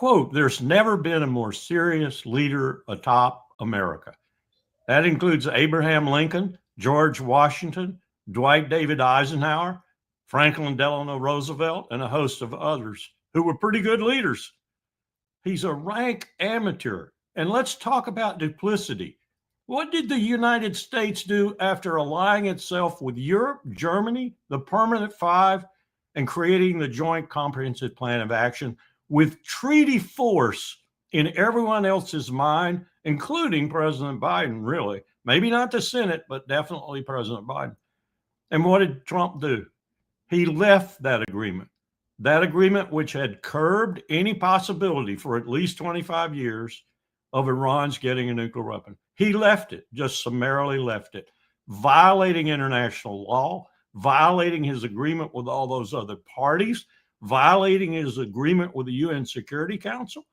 quote, "There's never been a more serious leader atop America." That includes Abraham Lincoln, George Washington, Dwight David Eisenhower, Franklin Delano Roosevelt, and a host of others who were pretty good leaders. He's a rank amateur. And let's talk about duplicity. What did the United States do after allying itself with Europe, Germany, the Permanent Five, and creating the Joint Comprehensive Plan of Action with treaty force in everyone else's mind, including President Biden, really? Maybe not the Senate, but definitely President Biden. And what did Trump do? He left that agreement which had curbed any possibility for at least 25 years of Iran's getting a nuclear weapon. He left it, just summarily left it, violating international law, violating his agreement with all those other parties, violating his agreement with the UN Security Council.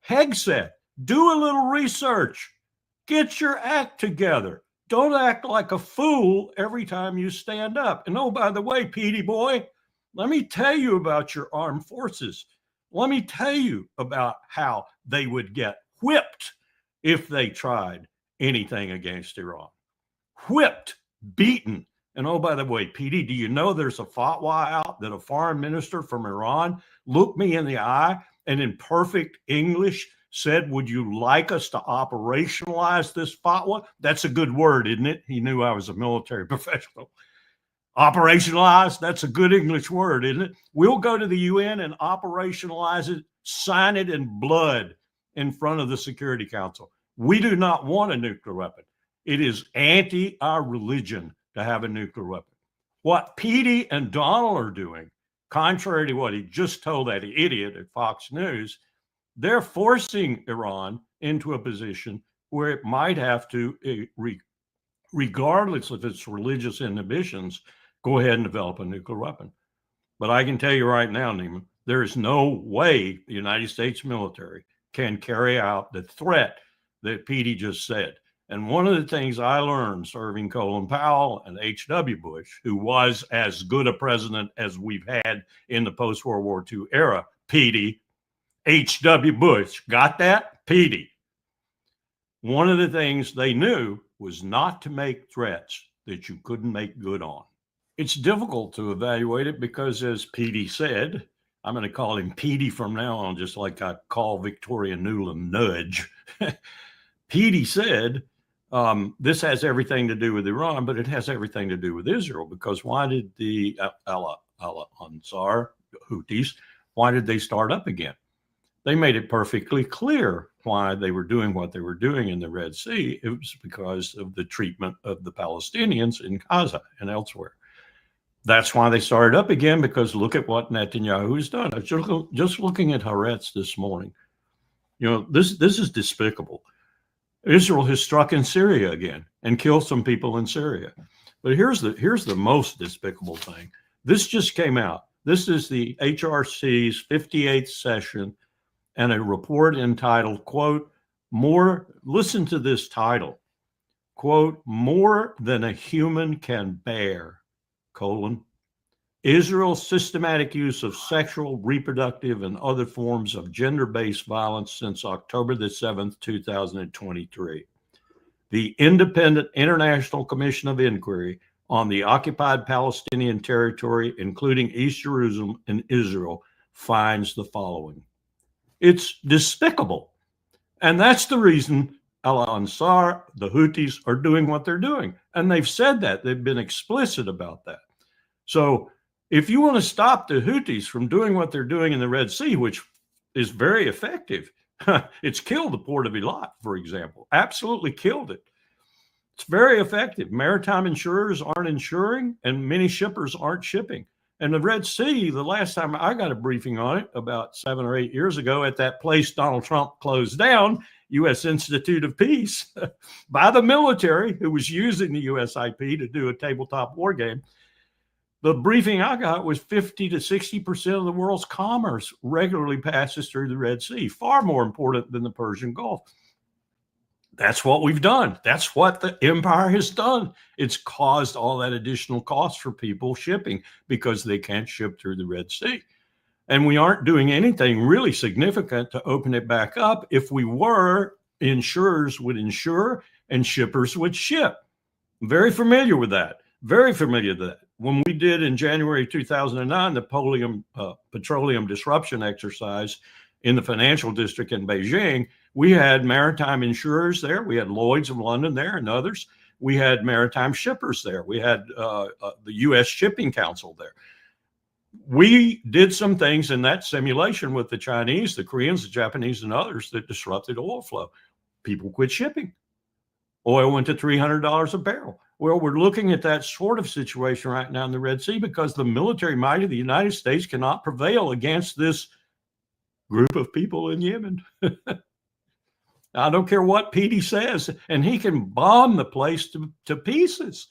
Hegseth, do a little research. Get your act together. Don't act like a fool every time you stand up. And oh, by the way, Petey boy, let me tell you about your armed forces. Let me tell you about how they would get whipped if they tried anything against Iran. Whipped, beaten. And oh, by the way, Petey, do you know there's a fatwa out that a foreign minister from Iran looked me in the eye and in perfect English said, "Would you like us to operationalize this fatwa?" That's a good word, isn't it? He knew I was a military professional. Operationalize, that's a good English word, isn't it? We'll go to the UN and operationalize it, sign it in blood in front of the Security Council. We do not want a nuclear weapon. It is anti our religion to have a nuclear weapon. What Petey and Donald are doing, contrary to what he just told that idiot at Fox News, they're forcing Iran into a position where it might have to, regardless of its religious inhibitions, go ahead and develop a nuclear weapon. But I can tell you right now, Neiman, there is no way the United States military can carry out the threat that Petey just said. And one of the things I learned serving Colin Powell and H.W. Bush, who was as good a president as we've had in the post-World War II era, Petey, H.W. Bush, got that? Petey. One of the things they knew was not to make threats that you couldn't make good on. It's difficult to evaluate it because, as Petey said, I'm going to call him Petey from now on, just like I call Victoria Nuland Nudge. Petey said, this has everything to do with Iran, but it has everything to do with Israel, because why did the Al-Ansar Houthis, why did they start up again? They made it perfectly clear why they were doing what they were doing in the Red Sea. It was because of the treatment of the Palestinians in Gaza and elsewhere. That's why they started up again, because look at what Netanyahu has done. I was just looking at Haaretz this morning. You know, this is despicable. Israel has struck in Syria again and killed some people in Syria. But here's the most despicable thing. This just came out. This is the HRC's 58th session, and a report entitled, quote, listen to this title, quote, "More than a human can bear, colon, Israel's systematic use of sexual, reproductive, and other forms of gender-based violence since October the 7th, 2023. The Independent International Commission of Inquiry on the Occupied Palestinian Territory, including East Jerusalem and Israel, finds the following." It's despicable. And that's the reason Al-Ansar, the Houthis, are doing what they're doing. And they've said that. They've been explicit about that. So if you want to stop the Houthis from doing what they're doing in the Red Sea, which is very effective, it's killed the port of Eilat, for example, absolutely killed it. It's very effective. Maritime insurers aren't insuring, and many shippers aren't shipping. And the Red Sea, the last time I got a briefing on it, about 7 or 8 years ago, at that place Donald Trump closed down, U.S. Institute of Peace, by the military, who was using the USIP to do a tabletop war game. The briefing I got was 50 to 60% of the world's commerce regularly passes through the Red Sea, far more important than the Persian Gulf. That's what we've done. That's what the empire has done. It's caused all that additional cost for people shipping because they can't ship through the Red Sea. And we aren't doing anything really significant to open it back up. If we were, insurers would insure and shippers would ship. Very familiar with that. Very familiar with that. When we did in January 2009 the petroleum disruption exercise in the financial district in Beijing, we had maritime insurers there. We had Lloyd's of London there and others. We had maritime shippers there. We had the U.S. Shipping Council there. We did some things in that simulation with the Chinese, the Koreans, the Japanese, and others that disrupted oil flow. People quit shipping. Oil went to $300 a barrel. Well, we're looking at that sort of situation right now in the Red Sea because the military might of the United States cannot prevail against this group of people in Yemen. I don't care what Petey says, and he can bomb the place to pieces.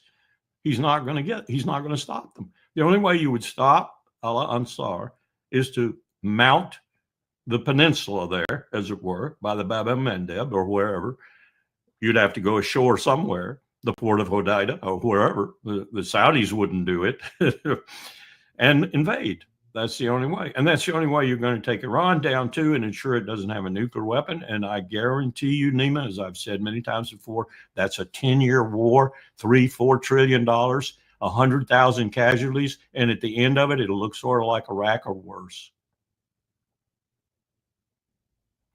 He's not going to stop them. The only way you would stop Al-Ansar is to mount the peninsula there, as it were, by the Bab el-Mandeb or wherever. You'd have to go ashore somewhere, the port of Hodeidah or wherever. The Saudis wouldn't do it, and invade. That's the only way. And that's the only way you're going to take Iran down too and ensure it doesn't have a nuclear weapon. And I guarantee you, Nima, as I've said many times before, that's a 10-year war, $3-4 trillion, 100,000 casualties. And at the end of it, it'll look sort of like Iraq or worse.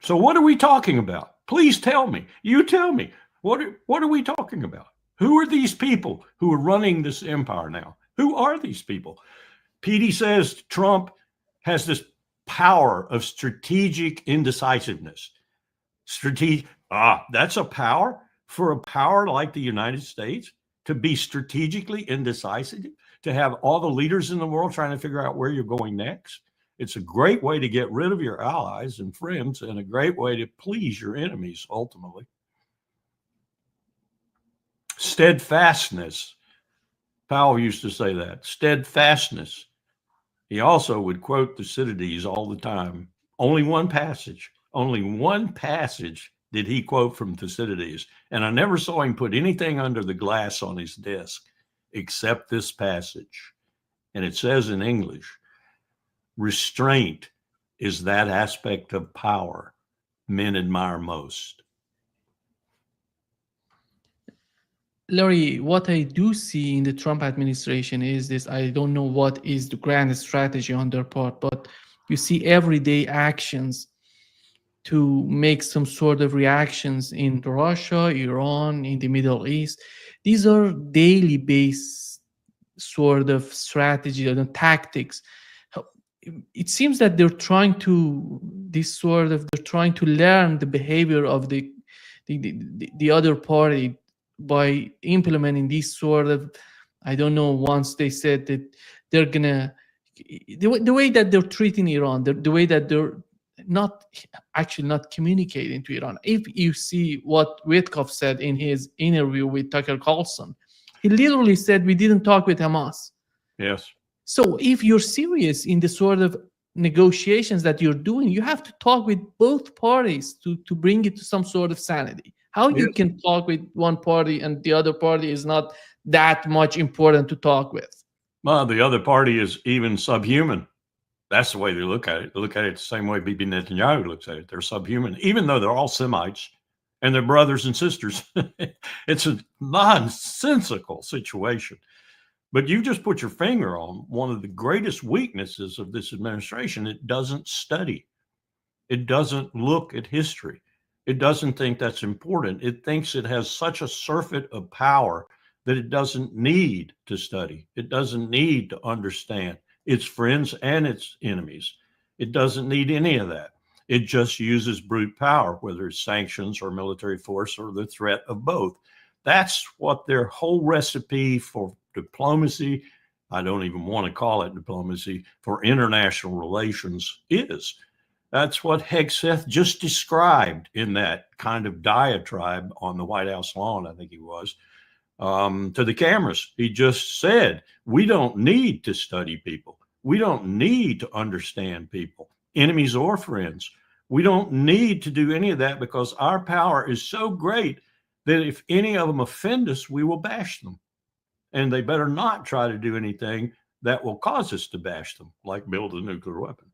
So what are we talking about? Please tell me. You tell me. What are we talking about? Who are these people who are running this empire now? Who are these people? Petey says Trump has this power of strategic indecisiveness. That's a power for a power like the United States to be strategically indecisive, to have all the leaders in the world trying to figure out where you're going next. It's a great way to get rid of your allies and friends and a great way to please your enemies, ultimately. Steadfastness. Powell used to say that. Steadfastness. He also would quote Thucydides all the time. Only one passage did he quote from Thucydides. And I never saw him put anything under the glass on his desk except this passage. And it says in English, restraint is that aspect of power men admire most. Larry, what I do see in the Trump administration is this. I don't know what is the grand strategy on their part, but you see everyday actions to make some sort of reactions in Russia, Iran, in the Middle East. These are daily based sort of strategy and tactics. It seems that they're trying to learn the behavior of the other party by implementing these sort of, I don't know, once they said that they're gonna, the way that they're treating Iran, the way that they're not communicating to Iran. If you see what Witkoff said in his interview with Tucker Carlson, he literally said, we didn't talk with Hamas. Yes. So if you're serious in the sort of negotiations that you're doing, you have to talk with both parties to bring it to some sort of sanity. How you can talk with one party and the other party is not that much important to talk with? Well, the other party is even subhuman. That's the way they look at it. They look at it the same way Bibi Netanyahu looks at it. They're subhuman, even though they're all Semites and they're brothers and sisters. It's a nonsensical situation. But you just put your finger on one of the greatest weaknesses of this administration. It doesn't study. It doesn't look at history. It doesn't think that's important. It thinks it has such a surfeit of power that it doesn't need to study. It doesn't need to understand its friends and its enemies. It doesn't need any of that. It just uses brute power, whether it's sanctions or military force or the threat of both. That's what their whole recipe for diplomacy, I don't even want to call it diplomacy, for international relations is. That's what Hegseth just described in that kind of diatribe on the White House lawn, I think he was, to the cameras. He just said, we don't need to study people. We don't need to understand people, enemies or friends. We don't need to do any of that because our power is so great that if any of them offend us, we will bash them. And they better not try to do anything that will cause us to bash them, like build a nuclear weapon.